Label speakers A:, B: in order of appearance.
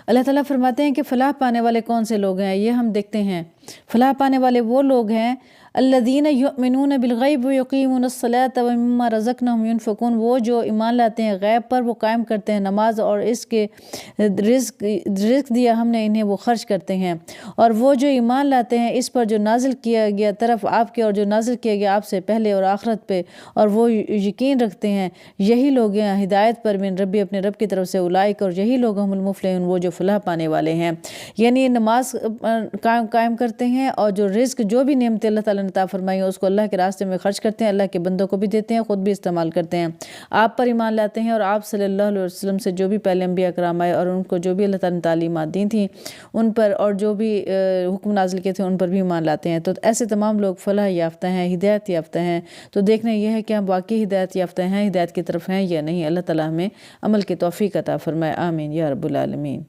A: اللہ ताला फरमाते हैं कि फ़लाह पाने वाले कौन से लोग हैं, ये हम देखते हैं। फ़लाह पाने वाले वो लोग हैं अल्लज़ीना युमिनून बिलग़ैब व युक़ीमूनस्सलात व मिम्मा रज़क़नाहुम युनफ़िक़ून, वो जो ईमान लाते हैं गैब पर, वो कायम करते हैं नमाज और इसके रिज़्क़ दिया हमने इन्हें वो खर्च करते हैं। और वो जो ईमान लाते हैं इस पर जो नाजिल किया गया तरफ आपके और जो नाजिल किया गया आपसे पहले और आखिरत पे, और वो यकीन रखते हैं, यही लोग हैं हिदायत पर मिन रब्बी, अपने रब की तरफ से, उलाइक, और यही लोग हुमुल मुफ़लिहून, वो जो फलाह पाने वाले हैं। यानी नमाज कायम करते हैं और जो रिज़्क, जो भी नेमतें अल्लाह ताला ने अता फरमाई है उसको अल्लाह के रास्ते में खर्च करते हैं, अल्लाह के बंदों को भी देते हैं, ख़ुद भी इस्तेमाल करते हैं। आप पर ईमान लाते हैं और आप सल्लल्लाहु अलैहि वसल्लम से जो भी पहले अंबिया कराम आए और उनको जो भी अल्लाह ताला ने तालीमात दी थी उन पर, और जो भी हुक्म नाजिल किए थे उन पर भी ईमान लाते हैं। तो ऐसे तमाम लोग फलाह याफ्ता हैं, हिदायत याफ्ता हैं। तो देखना यह है कि हम वाकई हिदायत याफ्ता हैं, हिदायत की तरफ हैं या नहीं। अल्लाह ताला हमें अमल की तौफीक अता फरमाए। आमीन या रब्बुल आलमीन।